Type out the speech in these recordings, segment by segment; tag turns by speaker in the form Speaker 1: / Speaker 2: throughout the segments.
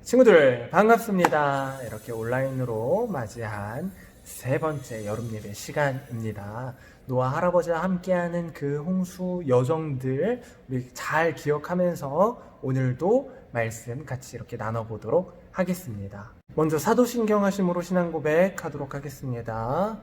Speaker 1: 친구들 반갑습니다. 이렇게 온라인으로 맞이한 세 번째 여름 예배 시간입니다. 노아 할아버지와 함께하는 그 홍수 여정들 우리 잘 기억하면서 오늘도 말씀 같이 이렇게 나눠보도록 하겠습니다. 먼저 사도신경 하심으로 신앙 고백하도록 하겠습니다.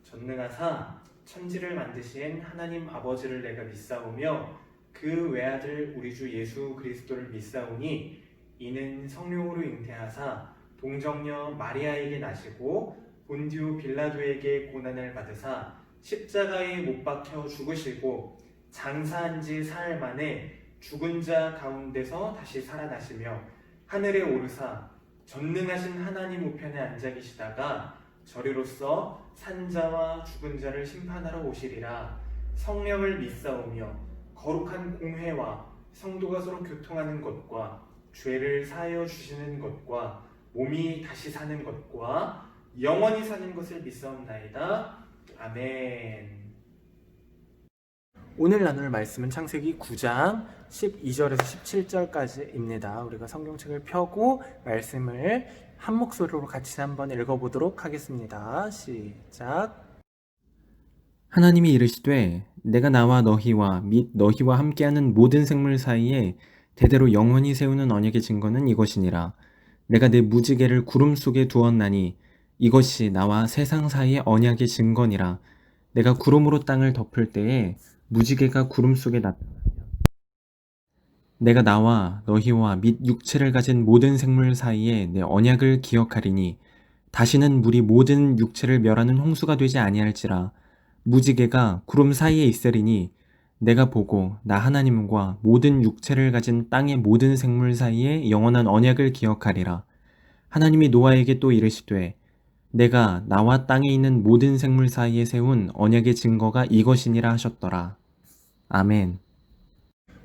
Speaker 1: 전능하사 천지를 만드신 하나님 아버지를 내가 믿사오며 그 외아들 우리 주 예수 그리스도를 믿사오니 이는 성령으로 잉태하사 동정녀 마리아에게 나시고 본디오 빌라도에게 고난을 받으사 십자가에 못 박혀 죽으시고 장사한 지 사흘 만에 죽은 자 가운데서 다시 살아나시며 하늘에 오르사 전능하신 하나님 우편에 앉아 계시다가 저리로서 산자와 죽은 자를 심판하러 오시리라. 성령을 믿사오며 거룩한 공회와 성도가 서로 교통하는 것과 죄를 사하여 주시는 것과 몸이 다시 사는 것과 영원히 사는 것을 믿사옵나이다. 아멘. 오늘 나눌 말씀은 창세기 9장 12절에서 17절까지입니다. 우리가 성경책을 펴고 말씀을 한 목소리로 같이 한번 읽어보도록 하겠습니다. 시작.
Speaker 2: 하나님이 이르시되 내가 나와 너희와 및 너희와 함께하는 모든 생물 사이에 대대로 영원히 세우는 언약의 증거는 이것이니라. 내가 내 무지개를 구름 속에 두었나니 이것이 나와 세상 사이의 언약의 증거니라. 내가 구름으로 땅을 덮을 때에 무지개가 구름 속에 나타나며 내가 나와 너희와 및 육체를 가진 모든 생물 사이에 내 언약을 기억하리니 다시는 물이 모든 육체를 멸하는 홍수가 되지 아니할지라. 무지개가 구름 사이에 있으리니 내가 보고 나 하나님과 모든 육체를 가진 땅의 모든 생물 사이에 영원한 언약을 기억하리라. 하나님이 노아에게 또 이르시되 내가 나와 땅에 있는 모든 생물 사이에 세운 언약의 증거가 이것이니라 하셨더라. 아멘.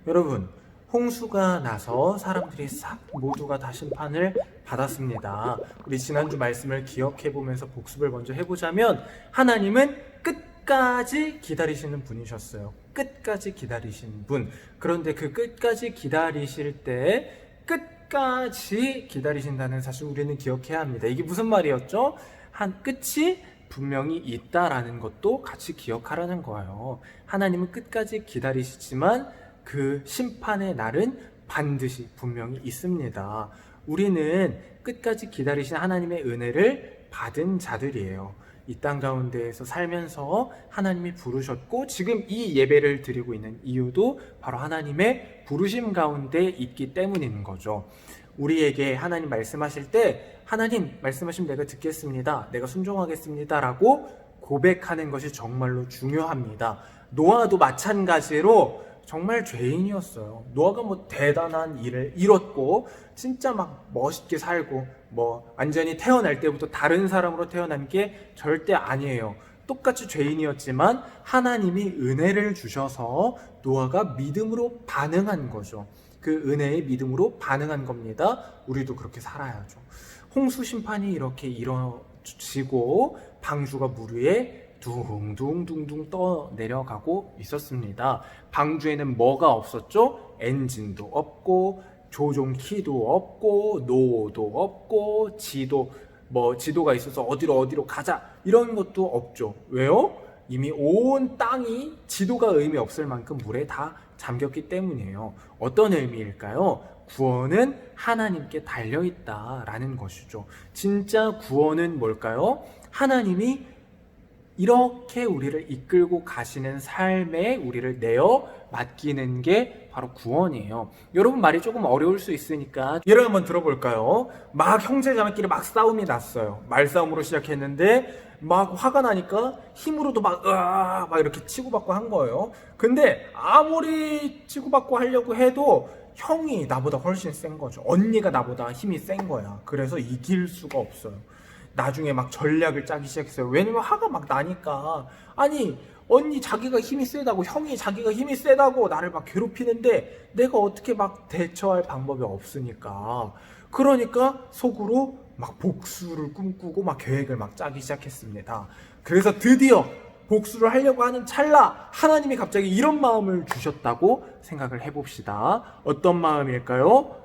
Speaker 1: 여러분, 홍수가 나서 사람들이 싹 모두가 다 심판을 받았습니다. 우리 지난주 말씀을 기억해 보면서 복습을 먼저 해보자면 하나님은 끝까지 기다리시는 분이셨어요. 끝까지 기다리신 분. 그런데 그 끝까지 기다리실 때 끝까지 기다리신다는 사실 우리는 기억해야 합니다. 이게 무슨 말이었죠? 한 끝이 분명히 있다라는 것도 같이 기억하라는 거예요. 하나님은 끝까지 기다리시지만 그 심판의 날은 반드시 분명히 있습니다. 우리는 끝까지 기다리신 하나님의 은혜를 받은 자들이에요. 이 땅 가운데에서 살면서 하나님이 부르셨고 지금 이 예배를 드리고 있는 이유도 바로 하나님의 부르심 가운데 있기 때문인 거죠. 우리에게 하나님 말씀하실 때 하나님 말씀하시면 내가 듣겠습니다. 내가 순종하겠습니다. 라고 고백하는 것이 정말로 중요합니다. 노아도 마찬가지로 정말 죄인이었어요. 노아가 뭐 대단한 일을 이뤘고 진짜 막 멋있게 살고 뭐 완전히 태어날 때부터 다른 사람으로 태어난 게 절대 아니에요. 똑같이 죄인이었지만 하나님이 은혜를 주셔서 노아가 믿음으로 반응한 거죠. 그 은혜의 믿음으로 반응한 겁니다. 우리도 그렇게 살아야죠. 홍수 심판이 이렇게 이뤄지고 방주가 물 위에 둥둥둥둥 떠 내려가고 있었습니다. 방주에는 뭐가 없었죠? 엔진도 없고 조종키도 없고 노도 없고 지도가 있어서 어디로 가자 이런 것도 없죠. 왜요? 이미 온 땅이 지도가 의미 없을 만큼 물에 다 잠겼기 때문이에요. 어떤 의미일까요? 구원은 하나님께 달려있다라는 것이죠. 진짜 구원은 뭘까요? 하나님이 이렇게 우리를 이끌고 가시는 삶에 우리를 내어 맡기는 게 바로 구원이에요. 여러분 말이 조금 어려울 수 있으니까 예를 한번 들어볼까요? 막 형제자매끼리 막 싸움이 났어요. 말싸움으로 시작했는데 막 화가 나니까 힘으로도 막 이렇게 치고받고 한 거예요. 근데 아무리 치고받고 하려고 해도 형이 나보다 훨씬 센 거죠. 언니가 나보다 힘이 센 거야. 그래서 이길 수가 없어요. 나중에 막 전략을 짜기 시작했어요. 왜냐면 화가 막 나니까. 아니 언니 자기가 힘이 세다고 형이 자기가 힘이 세다고 나를 막 괴롭히는데 내가 어떻게 막 대처할 방법이 없으니까. 그러니까 속으로 막 복수를 꿈꾸고 막 계획을 막 짜기 시작했습니다. 그래서 드디어 복수를 하려고 하는 찰나 하나님이 갑자기 이런 마음을 주셨다고 생각을 해봅시다. 어떤 마음일까요?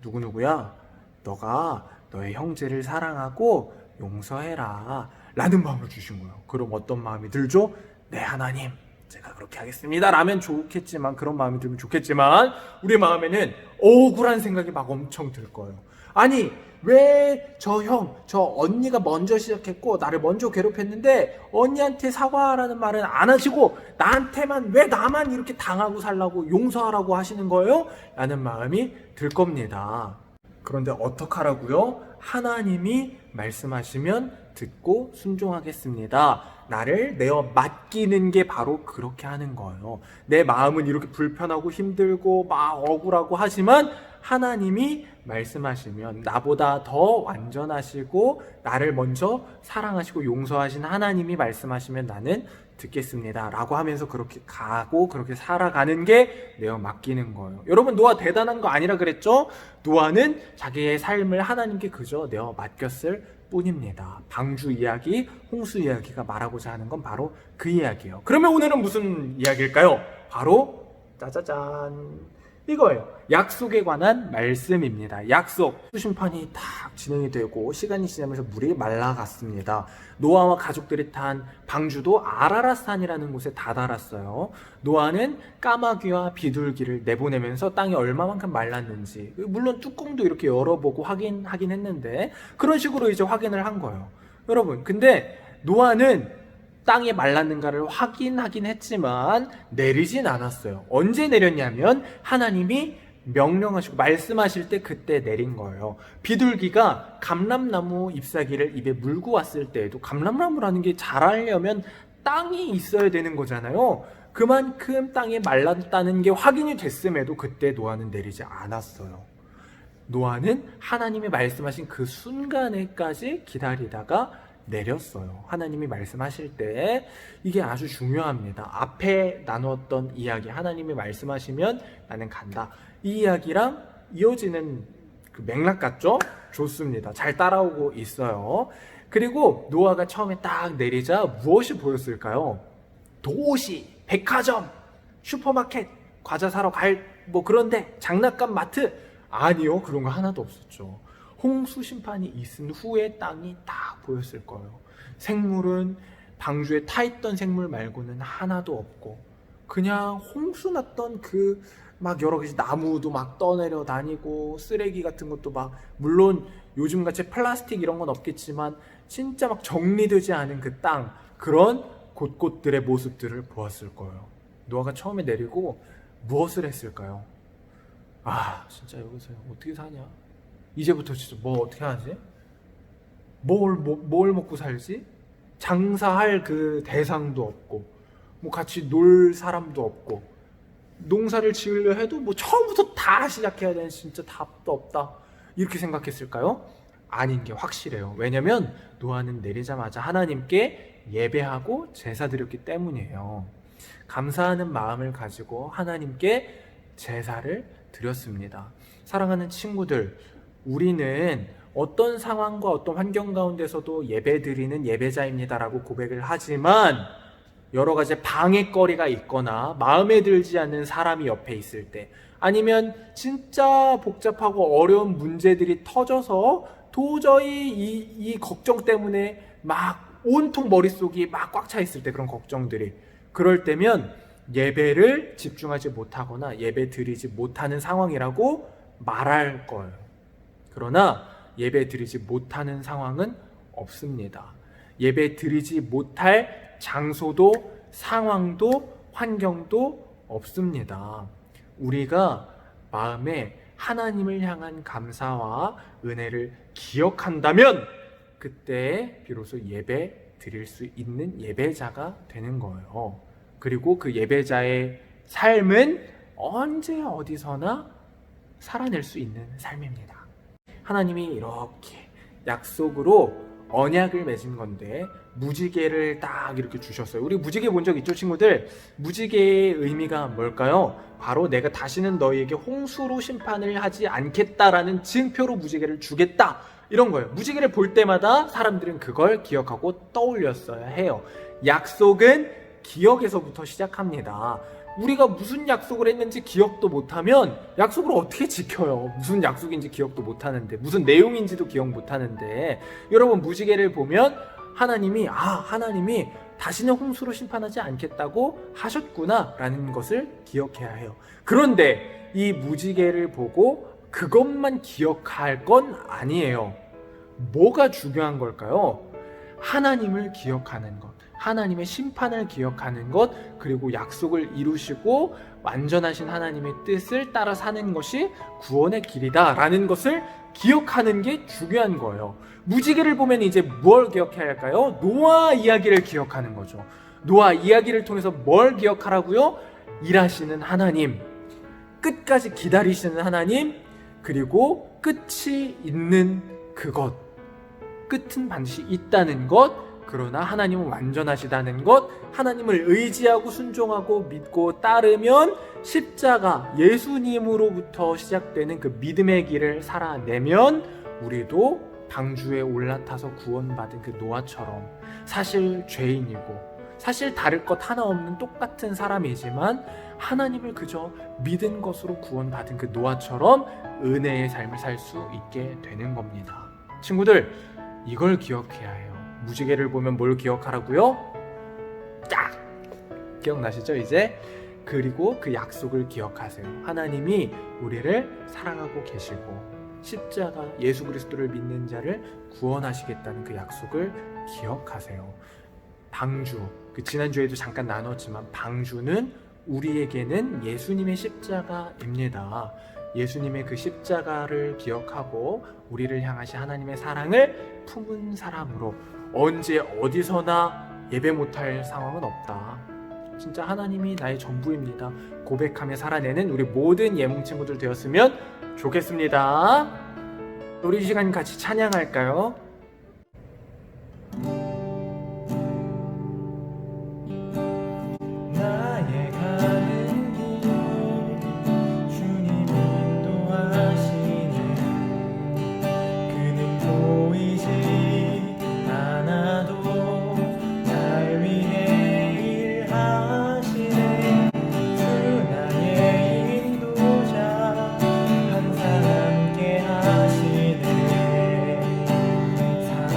Speaker 1: 누구야? 너가 너의 형제를 사랑하고 용서해라 라는 마음을 주신 거예요. 그럼 어떤 마음이 들죠? 네, 하나님, 제가 그렇게 하겠습니다 라면 좋겠지만, 그런 마음이 들면 좋겠지만, 우리 마음에는 억울한 생각이 막 엄청 들 거예요. 아니, 왜 저 형, 저 언니가 먼저 시작했고 나를 먼저 괴롭혔는데 언니한테 사과하라는 말은 안 하시고 나한테만, 왜 나만 이렇게 당하고 살라고 용서하라고 하시는 거예요? 라는 마음이 들 겁니다. 그런데 어떡하라고요? 하나님이 말씀하시면 듣고 순종하겠습니다. 나를 내어 맡기는 게 바로 그렇게 하는 거예요. 내 마음은 이렇게 불편하고 힘들고 막 억울하고 하지만 하나님이 말씀하시면, 나보다 더 완전하시고 나를 먼저 사랑하시고 용서하신 하나님이 말씀하시면 나는 듣겠습니다 라고 하면서 그렇게 가고 그렇게 살아가는 게 내어 맡기는 거예요. 여러분, 노아 대단한 거 아니라 그랬죠? 노아는 자기의 삶을 하나님께 그저 내어 맡겼을 뿐입니다. 방주 이야기, 홍수 이야기가 말하고자 하는 건 바로 그 이야기예요. 그러면 오늘은 무슨 이야기일까요? 바로 짜자잔, 이거예요. 약속에 관한 말씀입니다. 약속. 심판이 딱 진행이 되고 시간이 지나면서 물이 말라갔습니다. 노아와 가족들이 탄 방주도 아라랏산이라는 곳에 다다랐어요. 노아는 까마귀와 비둘기를 내보내면서 땅이 얼마만큼 말랐는지, 물론 뚜껑도 이렇게 열어보고 확인하긴 했는데, 그런 식으로 이제 확인을 한 거예요. 여러분, 근데 노아는 땅이 말랐는가를 확인하긴 했지만 내리진 않았어요. 언제 내렸냐면 하나님이 명령하시고 말씀하실 때 그때 내린 거예요. 비둘기가 감람나무 잎사귀를 입에 물고 왔을 때에도, 감람나무라는 게 자라려면 땅이 있어야 되는 거잖아요. 그만큼 땅이 말랐다는 게 확인이 됐음에도 그때 노아는 내리지 않았어요. 노아는 하나님이 말씀하신 그 순간에까지 기다리다가 내렸어요. 하나님이 말씀하실 때 이게 아주 중요합니다. 앞에 나누었던 이야기, 하나님이 말씀하시면 나는 간다, 이 이야기랑 이어지는 그 맥락 같죠? 좋습니다. 잘 따라오고 있어요. 그리고 노아가 처음에 딱 내리자 무엇이 보였을까요? 도시, 백화점, 슈퍼마켓, 과자 사러 갈 그런데 장난감 마트, 아니요, 그런 거 하나도 없었죠. 홍수 심판이 있은 후에 땅이 딱 보였을 거예요. 생물은, 방주에 타있던 생물 말고는 하나도 없고, 그냥 홍수 났던 막 여러 가지 나무도 막 떠내려 다니고, 쓰레기 같은 것도 막, 물론 요즘같이 플라스틱 이런 건 없겠지만 진짜 막 정리되지 않은 그 땅, 그런 곳곳들의 모습들을 보았을 거예요. 노아가 처음에 내리고 무엇을 했을까요? 아, 진짜 여기서 어떻게 사냐? 이제부터 진짜 어떻게 하지? 뭘 먹고 살지? 장사할 그 대상도 없고, 같이 놀 사람도 없고, 농사를 지으려 해도 처음부터 다 시작해야 되는, 진짜 답도 없다, 이렇게 생각했을까요? 아닌 게 확실해요. 왜냐면 노아는 내리자마자 하나님께 예배하고 제사 드렸기 때문이에요. 감사하는 마음을 가지고 하나님께 제사를 드렸습니다. 사랑하는 친구들, 우리는 어떤 상황과 어떤 환경 가운데서도 예배드리는 예배자입니다라고 고백을 하지만, 여러 가지 방해거리가 있거나 마음에 들지 않는 사람이 옆에 있을 때, 아니면 진짜 복잡하고 어려운 문제들이 터져서 도저히 이 걱정 때문에 막 온통 머릿속이 막 꽉 차 있을 때, 그런 걱정들이, 그럴 때면 예배를 집중하지 못하거나 예배 드리지 못하는 상황이라고 말할 거예요. 그러나 예배 드리지 못하는 상황은 없습니다. 예배 드리지 못할 장소도 상황도 환경도 없습니다. 우리가 마음에 하나님을 향한 감사와 은혜를 기억한다면 그때 비로소 예배 드릴 수 있는 예배자가 되는 거예요. 그리고 그 예배자의 삶은 언제 어디서나 살아낼 수 있는 삶입니다. 하나님이 이렇게 약속으로 언약을 맺은 건데 무지개를 딱 이렇게 주셨어요. 우리 무지개 본 적 있죠, 친구들? 무지개의 의미가 뭘까요? 바로 내가 다시는 너희에게 홍수로 심판을 하지 않겠다라는 증표로 무지개를 주겠다, 이런 거예요. 무지개를 볼 때마다 사람들은 그걸 기억하고 떠올렸어야 해요. 약속은 기억에서부터 시작합니다. 우리가 무슨 약속을 했는지 기억도 못하면 약속을 어떻게 지켜요? 무슨 약속인지 기억도 못하는데, 무슨 내용인지도 기억 못하는데. 여러분, 무지개를 보면 하나님이 다시는 홍수로 심판하지 않겠다고 하셨구나 라는 것을 기억해야 해요. 그런데 이 무지개를 보고 그것만 기억할 건 아니에요. 뭐가 중요한 걸까요? 하나님을 기억하는 것, 하나님의 심판을 기억하는 것, 그리고 약속을 이루시고 완전하신 하나님의 뜻을 따라 사는 것이 구원의 길이다 라는 것을 기억하는 게 중요한 거예요. 무지개를 보면 이제 뭘 기억해야 할까요? 노아 이야기를 기억하는 거죠. 노아 이야기를 통해서 뭘 기억하라고요? 일하시는 하나님, 끝까지 기다리시는 하나님, 그리고 끝이 있는 그것. 끝은 반드시 있다는 것, 그러나 하나님은 완전하시다는 것, 하나님을 의지하고 순종하고 믿고 따르면 십자가, 예수님으로부터 시작되는 그 믿음의 길을 살아내면 우리도 방주에 올라타서 구원받은 그 노아처럼 사실 죄인이고 사실 다를 것 하나 없는 똑같은 사람이지만 하나님을 그저 믿은 것으로 구원받은 그 노아처럼 은혜의 삶을 살 수 있게 되는 겁니다. 친구들, 이걸 기억해야 해요. 무지개를 보면 뭘 기억하라고요? 딱! 기억나시죠 이제? 그리고 그 약속을 기억하세요. 하나님이 우리를 사랑하고 계시고 십자가 예수 그리스도를 믿는 자를 구원하시겠다는 그 약속을 기억하세요. 방주, 그 지난주에도 잠깐 나눴지만 방주는 우리에게는 예수님의 십자가입니다. 예수님의 그 십자가를 기억하고 우리를 향하신 하나님의 사랑을 품은 사람으로 언제 어디서나 예배 못할 상황은 없다. 진짜 하나님이 나의 전부입니다. 고백하며 살아내는 우리 모든 예몽 친구들 되었으면 좋겠습니다. 우리 이 시간 같이 찬양할까요? 나의 가는 길 주님 인도하시네. 그는 보이지 않아도 날 위해 일하시네. 주 나의 인도자 항상 함께 하시네. 사랑과 힘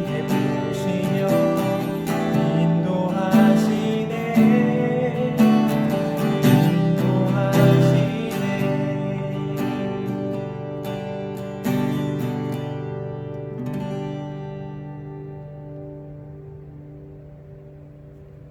Speaker 1: 베푸시며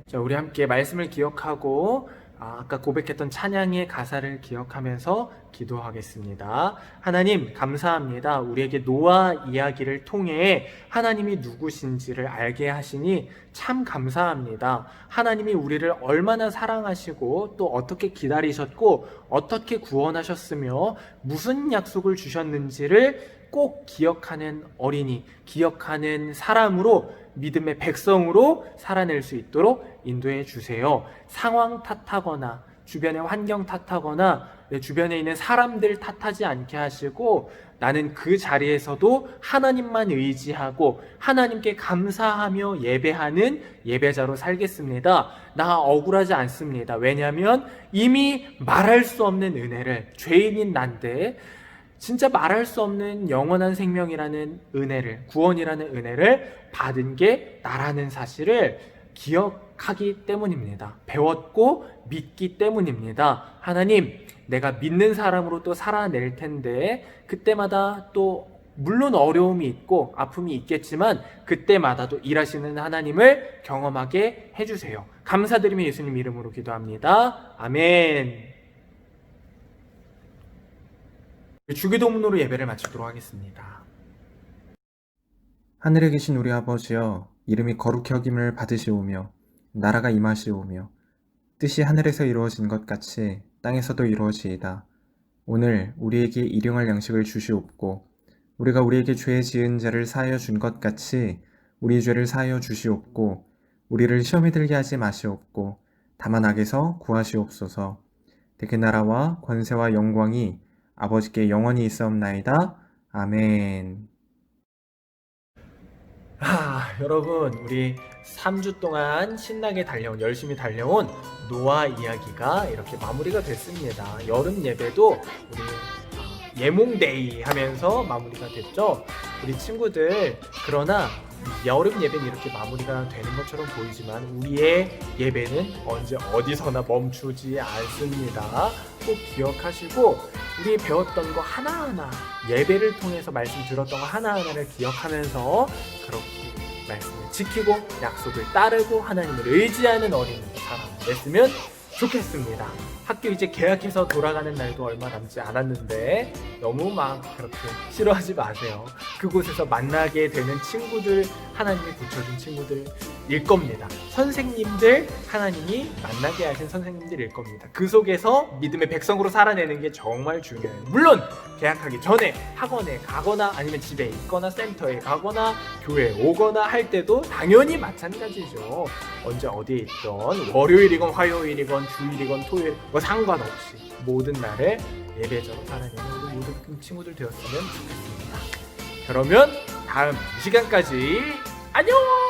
Speaker 1: 자, 우리 함께 말씀을 기억하고 아까 고백했던 찬양의 가사를 기억하면서 기도하겠습니다. 하나님, 감사합니다. 우리에게 노아 이야기를 통해 하나님이 누구신지를 알게 하시니 참 감사합니다. 하나님이 우리를 얼마나 사랑하시고 또 어떻게 기다리셨고 어떻게 구원하셨으며 무슨 약속을 주셨는지를 꼭 기억하는 어린이, 기억하는 사람으로 믿음의 백성으로 살아낼 수 있도록 인도해 주세요. 상황 탓하거나 주변의 환경 탓하거나 내 주변에 있는 사람들 탓하지 않게 하시고 나는 그 자리에서도 하나님만 의지하고 하나님께 감사하며 예배하는 예배자로 살겠습니다. 나 억울하지 않습니다. 왜냐하면 이미 말할 수 없는 은혜를, 죄인인 난데 진짜 말할 수 없는 영원한 생명이라는 은혜를, 구원이라는 은혜를 받은 게 나라는 사실을 기억하기 때문입니다. 배웠고 믿기 때문입니다. 하나님, 내가 믿는 사람으로 또 살아낼 텐데 그때마다 또 물론 어려움이 있고 아픔이 있겠지만 그때마다 또 일하시는 하나님을 경험하게 해주세요. 감사드리며 예수님 이름으로 기도합니다. 아멘. 주기도문으로 예배를 마치도록 하겠습니다.
Speaker 2: 하늘에 계신 우리 아버지여, 이름이 거룩히 여김을 받으시오며 나라가 임하시오며 뜻이 하늘에서 이루어진 것 같이 땅에서도 이루어지이다. 오늘 우리에게 일용할 양식을 주시옵고 우리가 우리에게 죄 지은 자를 사하여 준 것 같이 우리 죄를 사하여 주시옵고 우리를 시험에 들게 하지 마시옵고 다만 악에서 구하시옵소서. 대개 나라와 권세와 영광이 아버지께 영원히 있사옵나이다. 아멘.
Speaker 1: 여러분, 우리 3주 동안 신나게 열심히 달려온 노아 이야기가 이렇게 마무리가 됐습니다. 여름 예배도 우리 예몽데이 하면서 마무리가 됐죠. 우리 친구들, 그러나 여름 예배는 이렇게 마무리가 되는 것처럼 보이지만 우리의 예배는 언제 어디서나 멈추지 않습니다. 꼭 기억하시고 우리 배웠던 거 하나하나, 예배를 통해서 말씀 들었던 거 하나하나를 기억하면서 그렇게 말씀을 지키고 약속을 따르고 하나님을 의지하는 어린이로 살아냈으면 좋겠습니다. 학교 이제 개학해서 돌아가는 날도 얼마 남지 않았는데 너무 막 그렇게 싫어하지 마세요. 그곳에서 만나게 되는 친구들, 하나님이 붙여준 친구들일 겁니다. 선생님들, 하나님이 만나게 하신 선생님들일 겁니다. 그 속에서 믿음의 백성으로 살아내는 게 정말 중요해요. 물론 개학하기 전에 학원에 가거나 아니면 집에 있거나 센터에 가거나 교회에 오거나 할 때도 당연히 마찬가지죠. 언제 어디에 있던 월요일이건 화요일이건 주일이건 토요일 상관없이 모든 날에 예배자로 살아내는 우리 모든 친구들 되었으면 좋겠습니다. 그러면 다음 이 시간까지 안녕!